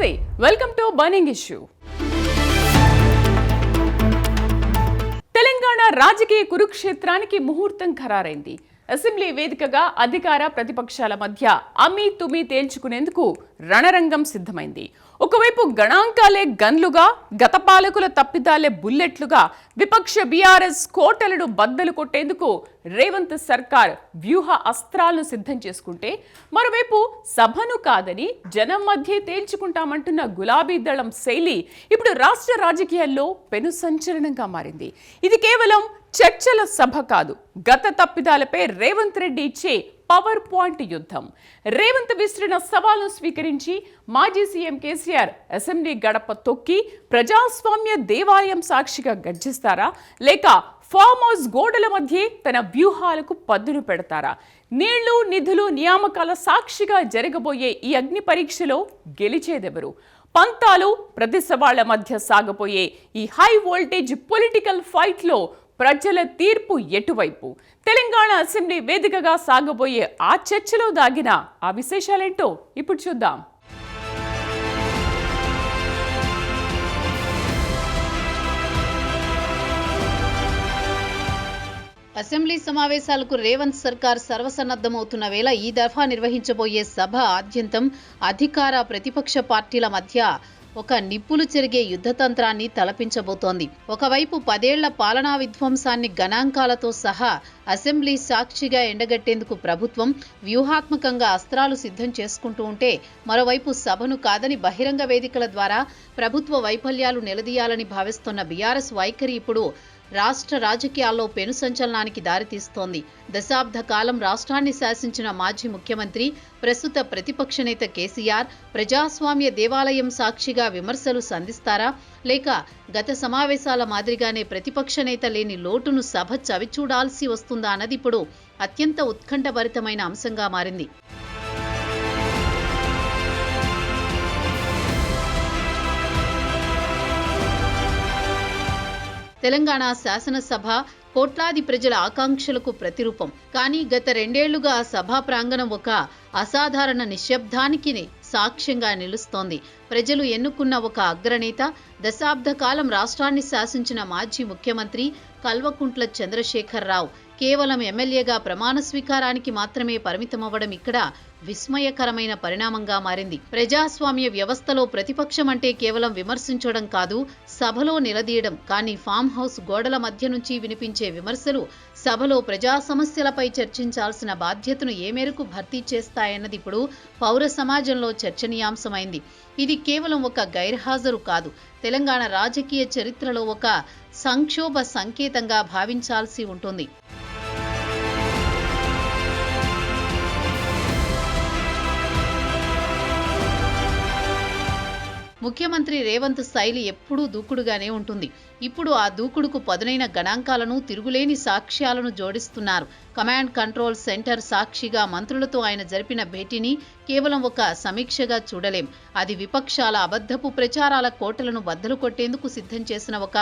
నమస్తే, welcome to burning issue. Telangana రాజకీయ కురుక్షేత్రానికి ముహూర్తం ఖరారైంది. అసెంబ్లీ వేదికగా అధికార ప్రతిపక్షాల మధ్య అమీ తుమీ తేల్చుకునేందుకు రణరంగం సిద్ధమైంది. ఒకవైపు గణాంకాలే గన్లుగా, గత పాలకుల తప్పిదాలే బుల్లెట్లుగా విపక్ష బీఆర్ఎస్ కోటలను బద్దలు కొట్టేందుకు రేవంత్ సర్కార్ వ్యూహ అస్త్రాలను సిద్ధం చేసుకుంటే, మరోవైపు సభను కాదని జనం మధ్య తేల్చుకుంటామంటున్న గులాబీ దళం శైలి ఇప్పుడు రాష్ట్ర రాజకీయాల్లో పెను సంచలనంగా మారింది. ఇది కేవలం చర్చల సభ కాదు, గత తప్పిదాలపై రేవంత్ రెడ్డి ఇచ్చే పవర్ పాయింట్ యుద్ధం. రేవంత్ విసిరిన సవాల్ను స్వీకరించి మాజీ సీఎం కేసీఆర్ అసెంబ్లీ గడప తొక్కి ప్రజాస్వామ్య దేవాలయం సాక్షిగా గర్జిస్తారా, లేక ఫామ్ హౌస్ గోడల మధ్య తన వ్యూహాలకు పదును పెడతారా? నీళ్లు, నిధులు, నియామకాల సాక్షిగా జరగబోయే ఈ అగ్ని పరీక్షలో గెలిచేదెవరు? పంతాలు, ప్రతి సవాళ్ల మధ్య సాగబోయే ఈ హై వోల్టేజ్ పొలిటికల్ ఫైట్లో ప్రజల తీర్పు ఎటువైపు? తెలంగాణ అసెంబ్లీ వేదికగా సాగబోయే ఆ చర్చలో దాగిన ఆ విశేషాలేంటో ఇప్పుడు చూద్దాం. అసెంబ్లీ సమావేశాలకు రేవంత్ సర్కార్ సర్వసన్నద్ధమవుతున్న వేళ ఈ దఫా నిర్వహించబోయే సభ ఆద్యంతం అధికార ప్రతిపక్ష పార్టీల మధ్య ఒక నిప్పులు చెరిగే యుద్ధతంత్రాన్ని తలపించబోతోంది. ఒకవైపు 10 ఏళ్ల పాలనా విధ్వంసాన్ని గణాంకాలతో సహా అసెంబ్లీ సాక్షిగా ఎండగట్టేందుకు ప్రభుత్వం వ్యూహాత్మకంగా అస్త్రాలు సిద్ధం చేసుకుంటూ ఉంటే, మరోవైపు సభను కాదని బహిరంగ వేదికల ద్వారా ప్రభుత్వ వైఫల్యాలు నిలదీయాలని భావిస్తున్న బీఆర్ఎస్ వైఖరి ఇప్పుడు రాష్ట్ర రాజకీయాల్లో పెను సంచలనానికి దారితీస్తోంది. దశాబ్ద కాలం రాష్ట్రాన్ని శాసించిన మాజీ ముఖ్యమంత్రి, ప్రస్తుత ప్రతిపక్ష నేత కేసీఆర్ ప్రజాస్వామ్య దేవాలయం సాక్షిగా విమర్శలు సంధిస్తారా, లేక గత సమావేశాల మాదిరిగానే ప్రతిపక్ష నేత లేని లోటును సభ చవిచూడాల్సి వస్తుందా అన్నది ఇప్పుడు అత్యంత ఉత్కంఠభరితమైన అంశంగా మారింది. తెలంగాణ శాసనసభ కోట్లాది ప్రజల ఆకాంక్షలకు ప్రతిరూపం. కానీ గత 2 ఏళ్లుగా ఆ సభా ప్రాంగణం ఒక అసాధారణ నిశ్శబ్దానికి సాక్ష్యంగా నిలుస్తోంది. ప్రజలు ఎన్నుకున్న ఒక అగ్రనేత, దశాబ్ద కాలం రాష్ట్రాన్ని శాసించిన మాజీ ముఖ్యమంత్రి కల్వకుంట్ల చంద్రశేఖరరావు కేవలం ఎమ్మెల్యేగా ప్రమాణ స్వీకారానికి మాత్రమే పరిమితమవ్వడం ఇక్కడ విస్మయకరమైన పరిణామంగా మారింది. ప్రజాస్వామ్య వ్యవస్థలో ప్రతిపక్షం అంటే కేవలం విమర్శించడం కాదు, సభలో నిలదీయడం. కానీ ఫామ్ హౌస్ గోడల మధ్య నుంచి వినిపించే విమర్శలు సభలో ప్రజా సమస్యలపై చర్చించాల్సిన బాధ్యతను ఏ మేరకు భర్తీ చేస్తాయన్నది ఇప్పుడు పౌర సమాజంలో చర్చనీయాంశమైంది. ఇది కేవలం ఒక గైర్హాజరు కాదు, తెలంగాణ రాజకీయ చరిత్రలో ఒక సంక్షోభ సంకేతంగా భావించాల్సి ఉంటుంది. ముఖ్యమంత్రి రేవంత్ శైలి ఎప్పుడూ దూకుడుగానే ఉంటుంది. ఇప్పుడు ఆ దూకుడుకు పదునైన గణాంకాలను, తిరుగులేని సాక్ష్యాలను జోడిస్తున్నారు. కమాండ్ కంట్రోల్ సెంటర్ సాక్షిగా మంత్రులతో ఆయన జరిపిన భేటీని కేవలం ఒక సమీక్షగా చూడలేం. అది విపక్షాల అబద్ధపు ప్రచారాల కోటలను బద్దలు కొట్టేందుకు సిద్ధం చేసిన ఒక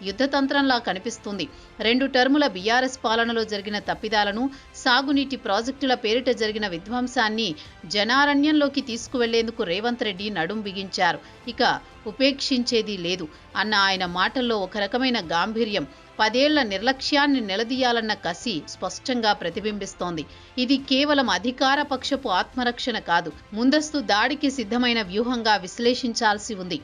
యుద్ధతంత్రంలా కనిపిస్తుంది. 2 టర్ముల బీఆర్ఎస్ పాలనలో జరిగిన తప్పిదాలను, సాగునీటి ప్రాజెక్టుల పేరిట జరిగిన విధ్వంసాన్ని జనారణ్యంలోకి తీసుకువెళ్లేందుకు రేవంత్ రెడ్డి నడుం బిగించారు. ఇక ఉపేక్షించేది లేదు అన్న ఆయన మాటల్లో ఒక రకమైన గాంభీర్యం, 10 ఏళ్ల నిర్లక్ష్యాన్ని నిలదీయాలన్న కసి స్పష్టంగా ప్రతిబింబిస్తోంది. ఇది కేవలం అధికార పక్షపు ఆత్మరక్షణ కాదు, ముందస్తు దాడికి సిద్ధమైన వ్యూహంగా విశ్లేషించాల్సి ఉంది.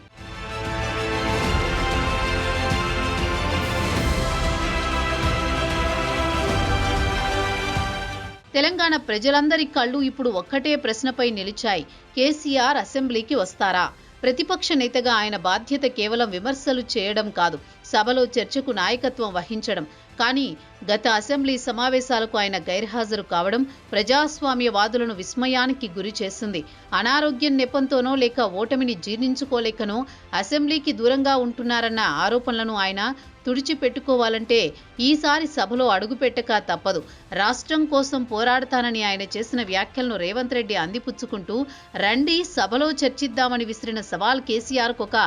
తెలంగాణ ప్రజలందరి కళ్ళు ఇప్పుడు ఒక్కటే ప్రశ్నపై నిలిచాయి. కేసీఆర్ అసెంబ్లీకి వస్తారా? ప్రతిపక్ష నేతగా ఆయన బాధ్యత కేవలం విమర్శలు చేయడం కాదు, సభలో చర్చకు నాయకత్వం వహించడం. కానీ గత అసెంబ్లీ సమావేశాలకు ఆయన గైర్హాజరు కావడం ప్రజాస్వామ్యవాదులను విస్మయానికి గురి చేసింది. అనారోగ్యం నెపంతోనో లేక ఓటమిని జీర్ణించుకోలేకనో అసెంబ్లీకి దూరంగా ఉంటున్నారన్న ఆరోపణలను ఆయన తుడిచిపెట్టుకోవాలంటే ఈసారి సభలో అడుగుపెట్టక తప్పదు. రాష్ట్రం కోసం పోరాడతానని ఆయన చేసిన వ్యాఖ్యలను రేవంత్ రెడ్డి అందిపుచ్చుకుంటూ, రండి సభలో చర్చిద్దామని విసిరిన సవాల్ కేసీఆర్కు ఒక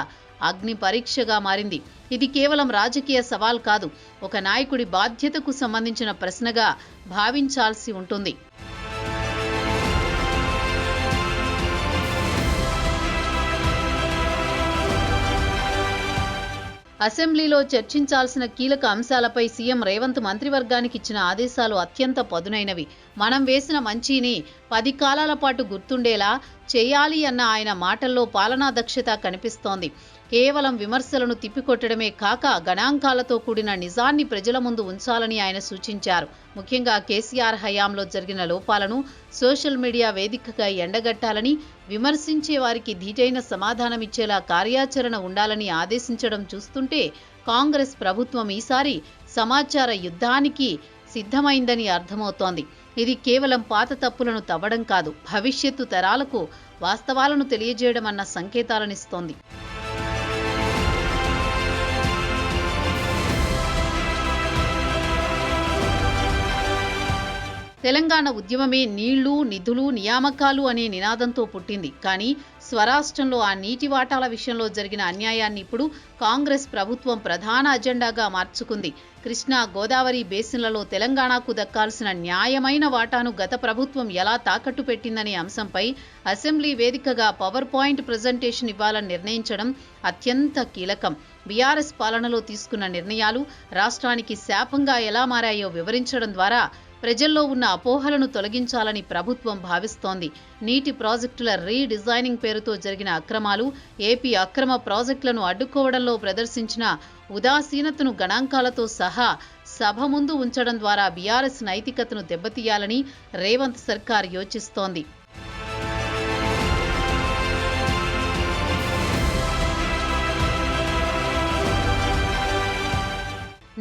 అగ్ని పరీక్షగా మారింది. ఇది కేవలం రాజకీయ సవాల్ కాదు, ఒక నాయకుడి బాధ్యతకు సంబంధించిన ప్రశ్నగా భావించాల్సి ఉంటుంది. అసెంబ్లీలో చర్చించాల్సిన కీలక అంశాలపై సీఎం రేవంత్ మంత్రివర్గానికి ఇచ్చిన ఆదేశాలు అత్యంత పదునైనవి. మనం వేసిన మంచిని 10 కాలాల పాటు గుర్తుండేలా చేయాలి అన్న ఆయన మాటల్లో పాలనా దక్షత కనిపిస్తోంది. కేవలం విమర్శలను తిప్పికొట్టడమే కాక గణాంకాలతో కూడిన నిజాన్ని ప్రజల ముందు ఉంచాలని ఆయన సూచించారు. ముఖ్యంగా కేసీఆర్ హయాంలో జరిగిన లోపాలను సోషల్ మీడియా వేదికగా ఎండగట్టాలని, విమర్శించే వారికి ధీటైన సమాధానమిచ్చేలా కార్యాచరణ ఉండాలని ఆదేశించడం చూస్తుంటే కాంగ్రెస్ ప్రభుత్వం ఈసారి సమాచార యుద్ధానికి సిద్ధమైందని అర్థమవుతోంది. ఇది కేవలం పాత తప్పులను తవ్వడం కాదు, భవిష్యత్తు తరాలకు వాస్తవాలను తెలియజేయడం అన్న సంకేతాలనిస్తోంది. తెలంగాణ ఉద్యమమే నీళ్లు, నిధులు, నియామకాలు అనే నినాదంతో పుట్టింది. కానీ స్వరాష్ట్రంలో ఆ నీటి వాటాల విషయంలో జరిగిన అన్యాయాన్ని ఇప్పుడు కాంగ్రెస్ ప్రభుత్వం ప్రధాన అజెండాగా మార్చుకుంది. కృష్ణా, గోదావరి బేసిన్లలో తెలంగాణకు దక్కాల్సిన న్యాయమైన వాటాను గత ప్రభుత్వం ఎలా తాకట్టు పెట్టిందనే అంశంపై అసెంబ్లీ వేదికగా పవర్ పాయింట్ ప్రజెంటేషన్ ఇవ్వాలని నిర్ణయించడం అత్యంత కీలకం. బీఆర్ఎస్ పాలనలో తీసుకున్న నిర్ణయాలు రాష్ట్రానికి శాపంగా ఎలా మారాయో వివరించడం ద్వారా ప్రజల్లో ఉన్న అపోహలను తొలగించాలని ప్రభుత్వం భావిస్తోంది. నీటి ప్రాజెక్టుల రీడిజైనింగ్ పేరుతో జరిగిన అక్రమాలు, ఏపీ అక్రమ ప్రాజెక్టులను అడ్డుకోవడంలో ప్రదర్శించిన ఉదాసీనతను గణాంకాలతో సహా సభ ముందు ఉంచడం ద్వారా బీఆర్ఎస్ నైతికతను దెబ్బతీయాలని రేవంత్ సర్కార్ యోచిస్తోంది.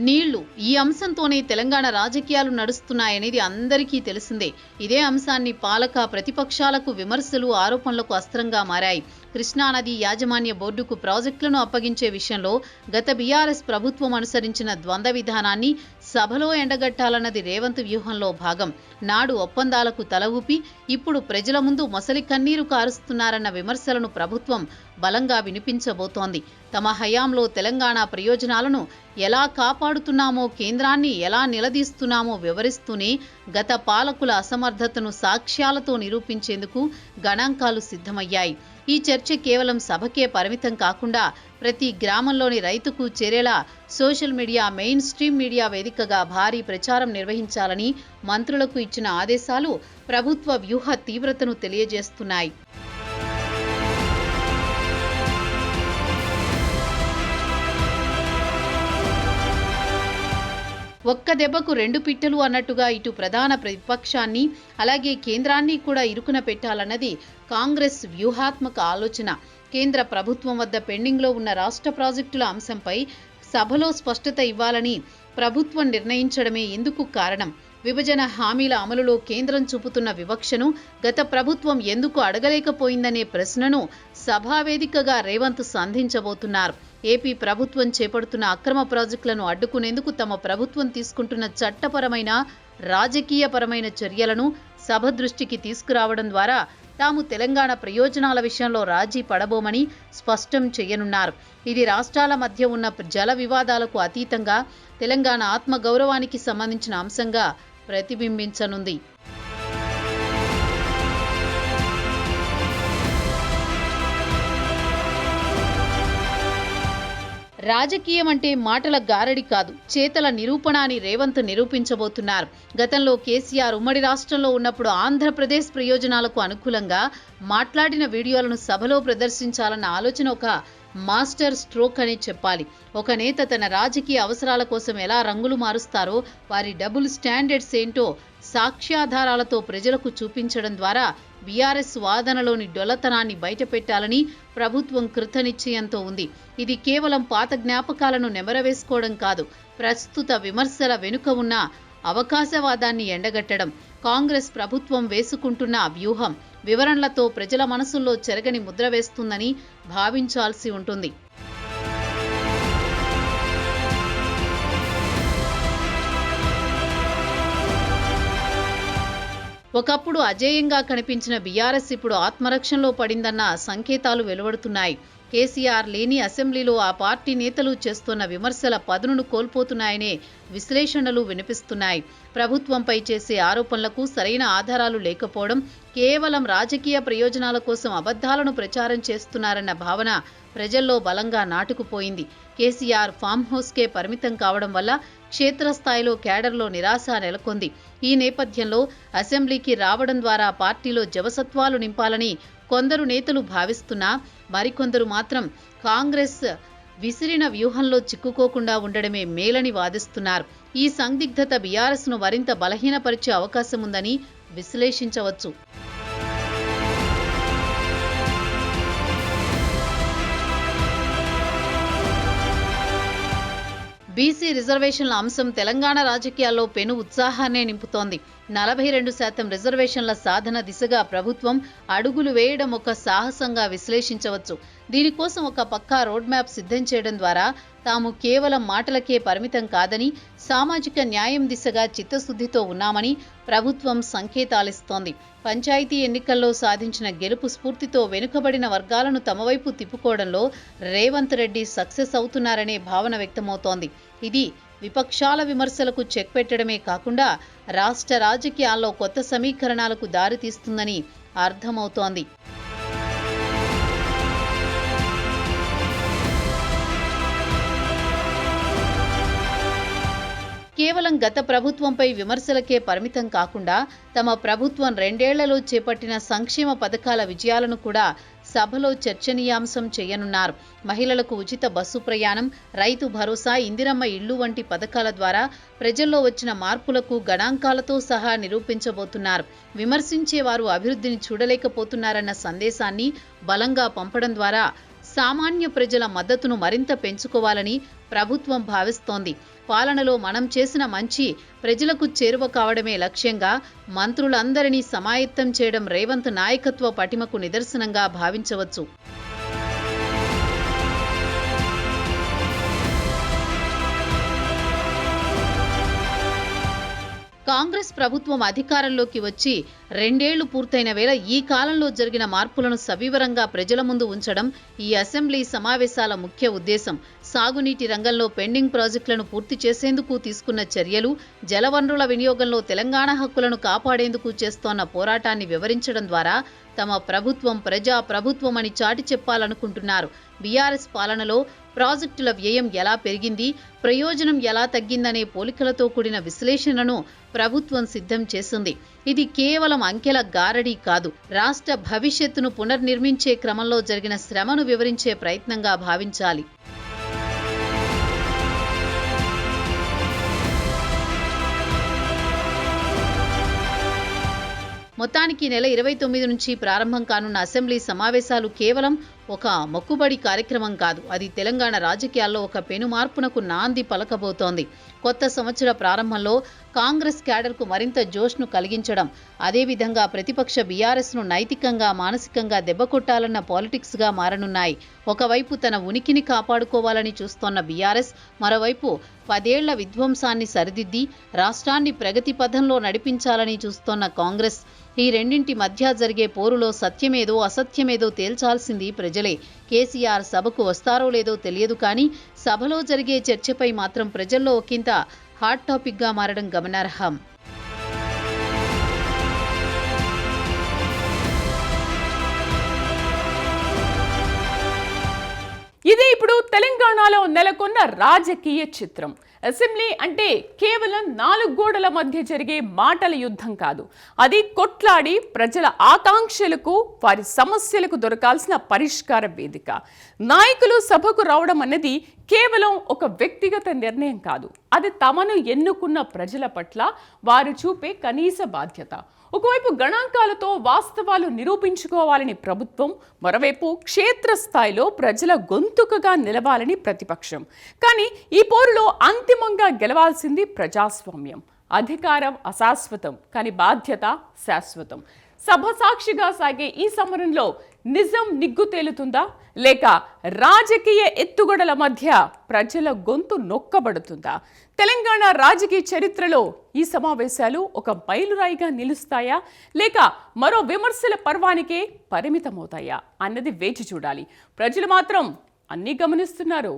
నీళ్లు, ఈ అంశంతోనే తెలంగాణ రాజకీయాలు నడుస్తున్నాయనేది అందరికీ తెలిసిందే. ఇదే అంశాన్ని పాలక ప్రతిపక్షాలకు విమర్శలు, ఆరోపణలకు అస్త్రంగా మారాయి. కృష్ణానది యాజమాన్య బోర్డుకు ప్రాజెక్టులను అప్పగించే విషయంలో గత బీఆర్ఎస్ ప్రభుత్వం అనుసరించిన ద్వంద్వ విధానాన్ని సభలో ఎండగట్టాలన్నది రేవంత్ వ్యూహంలో భాగం. నాడు ఒప్పందాలకు తల ఊపి ఇప్పుడు ప్రజల ముందు మొసలి కన్నీరు కారుస్తున్నారన్న విమర్శలను ప్రభుత్వం బలంగా వినిపించబోతోంది. తమ హయాంలో తెలంగాణ ప్రయోజనాలను ఎలా కాపాడుతున్నామో, కేంద్రాన్ని ఎలా నిలదీస్తున్నామో వివరిస్తూనే గత పాలకుల అసమర్థతను సాక్ష్యాలతో నిరూపించేందుకు గణాంకాలు సిద్ధమయ్యాయి. ఈ చర్చ కేవలం సభకే పరిమితం కాకుండా ప్రతి గ్రామంలోని రైతుకు చేరేలా social media, main stream media వేదికగా భారీ ప్రచారం నిర్వహించాలని మంత్రులకు ఇచ్చిన ఆదేశాలు ప్రభుత్వ వ్యూహ తీవ్రతను తెలియజేస్తున్నాయి. ఒక్క దెబ్బకు 2 పిట్టలు అన్నట్టుగా ఇటు ప్రధాన ప్రతిపక్షాన్ని అలాగే కేంద్రాన్ని కూడా ఇరుకున పెట్టాలన్నది కాంగ్రెస్ వ్యూహాత్మక ఆలోచన. కేంద్ర ప్రభుత్వం వద్ద పెండింగ్లో ఉన్న రాష్ట్ర ప్రాజెక్టుల అంశంపై సభలో స్పష్టత ఇవ్వాలని ప్రభుత్వం నిర్ణయించడమే ఇందుకు కారణం. విభజన హామీల అమలులో కేంద్రం చూపుతున్న వివక్షను గత ప్రభుత్వం ఎందుకు అడగలేకపోయిందనే ప్రశ్నను సభావేదికగా రేవంత్ సంధించబోతున్నారు. ఏపీ ప్రభుత్వం చేపడుతున్న అక్రమ ప్రాజెక్టులను అడ్డుకునేందుకు తమ ప్రభుత్వం తీసుకుంటున్న చట్టపరమైన, రాజకీయపరమైన చర్యలను సభ దృష్టికి తీసుకురావడం ద్వారా తాము తెలంగాణ ప్రయోజనాల విషయంలో రాజీ పడబోమని స్పష్టం చేయనున్నారు. ఇది రాష్ట్రాల మధ్య ఉన్న జల వివాదాలకు అతీతంగా తెలంగాణ ఆత్మగౌరవానికి సంబంధించిన అంశంగా ప్రతిబింబించనుంది. రాజకీయం అంటే మాటల గారడి కాదు, చేతల నిరూపణ అని రేవంత్ నిరూపించబోతున్నారు. గతంలో కేసీఆర్ ఉమ్మడి రాష్ట్రంలో ఉన్నప్పుడు ఆంధ్రప్రదేశ్ ప్రయోజనాలకు అనుకూలంగా మాట్లాడిన వీడియోలను సభలో ప్రదర్శించాలన్న ఆలోచన ఒక మాస్టర్ స్ట్రోక్ అని చెప్పాలి. ఒక నేత తన రాజకీయ అవసరాల కోసం ఎలా రంగులు మారుస్తారో, వారి డబుల్ స్టాండర్డ్స్ ఏంటో సాక్ష్యాధారాలతో ప్రజలకు చూపించడం ద్వారా బీఆర్ఎస్ వాదనలోని డొల్లతనాన్ని బయటపెట్టాలని ప్రభుత్వం కృతనిశ్చయంతో ఉంది. ఇది కేవలం పాత జ్ఞాపకాలను నెమరవేసుకోవడం కాదు, ప్రస్తుత విమర్శల వెనుక ఉన్న అవకాశవాదాన్ని ఎండగట్టడం. కాంగ్రెస్ ప్రభుత్వం వేసుకుంటున్న వ్యూహం వివరణలతో ప్రజల మనసుల్లో చెరగని ముద్ర వేస్తుందని భావించాల్సి ఉంటుంది. ఒకప్పుడు అజేయంగా కనిపించిన బీఆర్ఎస్ ఇప్పుడు ఆత్మరక్షణలో పడిందన్న సంకేతాలు వెలువడుతున్నాయి. కేసీఆర్ లేని అసెంబ్లీలో ఆ పార్టీ నేతలు చేస్తున్న విమర్శల పదునును కోల్పోతున్నాయనే విశ్లేషణలు వినిపిస్తున్నాయి. ప్రభుత్వంపై చేసే ఆరోపణలకు సరైన ఆధారాలు లేకపోవడం, కేవలం రాజకీయ ప్రయోజనాల కోసం అబద్ధాలను ప్రచారం చేస్తున్నారన్న భావన ప్రజల్లో బలంగా నాటుకుపోయింది. కేసీఆర్ ఫామ్ హౌస్కే పరిమితం కావడం వల్ల క్షేత్రస్థాయిలో కేడర్లో నిరాశ నెలకొంది. ఈ నేపథ్యంలో అసెంబ్లీకి రావడం ద్వారా పార్టీలో జవసత్వాలు నింపాలని కొందరు నేతలు భావిస్తున్నా మరికొందరు మాత్రం కాంగ్రెస్ విసిరిన వ్యూహంలో చిక్కుకోకుండా ఉండడమే మేలని వాదిస్తున్నారు. ఈ సందిగ్ధత బీఆర్ఎస్ను మరింత బలహీనపరిచే అవకాశం ఉందని విశ్లేషించవచ్చు. బీసీ రిజర్వేషన్ల అంశం తెలంగాణ రాజకీయాల్లో పెను ఉత్సాహాన్నే నింపుతోంది. 42% రిజర్వేషన్ల సాధన దిశగా ప్రభుత్వం అడుగులు వేయడం ఒక సాహసంగా విశ్లేషించవచ్చు. దీనికోసం ఒక పక్కా రోడ్ మ్యాప్ సిద్ధం చేయడం ద్వారా తాము కేవలం మాటలకే పరిమితం కాదని, సామాజిక న్యాయం దిశగా చిత్తశుద్ధితో ఉన్నామని ప్రభుత్వం సంకేతాలిస్తోంది. పంచాయతీ ఎన్నికల్లో సాధించిన గెలుపు స్ఫూర్తితో వెనుకబడిన వర్గాలను తమ వైపు తిప్పుకోవడంలో రేవంత్ రెడ్డి సక్సెస్ అవుతున్నారనే భావన వ్యక్తమవుతోంది. ఇది విపక్షాల విమర్శలకు చెక్ పెట్టడమే కాకుండా రాష్ట్ర రాజకీయాల్లో కొత్త సమీకరణాలకు దారితీస్తుందని అర్థమవుతోంది. కేవలం గత ప్రభుత్వంపై విమర్శలకే పరిమితం కాకుండా తమ ప్రభుత్వం 2 ఏళ్లలో చేపట్టిన సంక్షేమ పథకాల విజయాలను కూడా సభలో చర్చనీయాంశం చేయనున్నారు. మహిళలకు ఉచిత బస్సు ప్రయాణం, రైతు భరోసా, ఇందిరమ్మ ఇళ్లు వంటి పథకాల ద్వారా ప్రజల్లో వచ్చిన మార్పులకు గణాంకాలతో సహా నిరూపించబోతున్నారు. విమర్శించేవారు అభివృద్ధిని చూడలేకపోతున్నారన్న సందేశాన్ని బలంగా పంపడం ద్వారా సామాన్య ప్రజల మద్దతును మరింత పెంచుకోవాలని ప్రభుత్వం భావిస్తోంది. పాలనలో మనం చేసిన మంచి ప్రజలకు చేరువ కావడమే లక్ష్యంగా మంత్రులందరినీ సమాయత్తం చేయడం రేవంత్ నాయకత్వ పటిమకు నిదర్శనంగా భావించవచ్చు. కాంగ్రెస్ ప్రభుత్వం అధికారంలోకి వచ్చి 2 ఏళ్లు పూర్తయిన వేళ ఈ కాలంలో జరిగిన మార్పులను సవివరంగా ప్రజల ముందు ఉంచడం ఈ అసెంబ్లీ సమావేశాల ముఖ్య ఉద్దేశం. సాగునీటి రంగంలో పెండింగ్ ప్రాజెక్టులను పూర్తి చేసేందుకు తీసుకున్న చర్యలు, జలవనరుల వినియోగంలో తెలంగాణ హక్కులను కాపాడేందుకు చేస్తోన్న పోరాటాన్ని వివరించడం ద్వారా తమ ప్రభుత్వం ప్రజా ప్రభుత్వం అని చాటి చెప్పాలనుకుంటున్నారు. బీఆర్ఎస్ పాలనలో ప్రాజెక్టుల వ్యయం ఎలా పెరిగింది, ప్రయోజనం ఎలా తగ్గిందనే పోలికలతో కూడిన విశ్లేషణను ప్రభుత్వం సిద్ధం చేసింది. ఇది కేవలం అంకెల గారడీ కాదు, రాష్ట్ర భవిష్యత్తును పునర్నిర్మించే క్రమంలో జరిగిన శ్రమను వివరించే ప్రయత్నంగా భావించాలి. మొత్తానికి నెల 29 నుంచి ప్రారంభం కానున్న అసెంబ్లీ సమావేశాలు కేవలం ఒక మొక్కుబడి కార్యక్రమం కాదు, అది తెలంగాణ రాజకీయాల్లో ఒక పెను మార్పునకు నాంది పలకబోతోంది. కొత్త సంవత్సర ప్రారంభంలో కాంగ్రెస్ క్యాడర్కు మరింత జోష్ను కలిగించడం, అదేవిధంగా ప్రతిపక్ష బీఆర్ఎస్ను నైతికంగా మానసికంగా దెబ్బకొట్టాలన్న పాలిటిక్స్గా మారనున్నాయి. ఒకవైపు తన ఉనికిని కాపాడుకోవాలని చూస్తోన్న బీఆర్ఎస్, మరోవైపు 10 ఏళ్ల విధ్వంసాన్ని సరిదిద్ది రాష్ట్రాన్ని ప్రగతి పథంలో నడిపించాలని చూస్తోన్న కాంగ్రెస్. ఈ రెండింటి మధ్య జరిగే పోరులో సత్యమేదో అసత్యమేదో తేల్చాల్సింది ప్రజలే. కేసీఆర్ సభకు వస్తారో లేదో తెలియదు, కానీ సభలో జరిగే చర్చపై మాత్రం ప్రజల్లో ఒకంత హాట్ టాపిక్గా మారడం గమనార్హం. ఇదే ఇప్పుడు తెలంగాణలో నెలకొన్న రాజకీయ చిత్రం. అసెంబ్లీ అంటే కేవలం 4 గోడల మధ్య జరిగే మాటల యుద్ధం కాదు, అది కొట్లాడి ప్రజల ఆకాంక్షలకు, వారి సమస్యలకు దొరకాల్సిన పరిష్కార వేదిక. నాయకులు సభకు రావడం అన్నది కేవలం ఒక వ్యక్తిగత నిర్ణయం కాదు, అది తమను ఎన్నుకున్న ప్రజల పట్ల వారు చూపే కనీస బాధ్యత. ఒకవైపు గణాంకాలతో వాస్తవాలు నిరూపించుకోవాలని ప్రభుత్వం, మరోవైపు క్షేత్రస్థాయిలో ప్రజల గొంతుకగా నిలవాలని ప్రతిపక్షం. కానీ ఈ పోరులో అంతిమంగా గెలవాల్సింది ప్రజాస్వామ్యం. అధికారం అశాశ్వతం, కానీ బాధ్యత శాశ్వతం. సభ సాక్షిగా సాగే ఈ సమరంలో నిజం నిగ్గు తేలుతుందా లేక రాజకీయ ఎత్తుగడల మధ్య ప్రజల గొంతు నొక్కబడుతుందా? తెలంగాణ రాజకీయ చరిత్రలో ఈ సమావేశాలు ఒక మైలురాయిగా నిలుస్తాయా లేక మరో విమర్శల పర్వానికే పరిమితమవుతాయా అన్నది వేచి చూడాలి. ప్రజలు మాత్రం అన్నీ గమనిస్తున్నారు.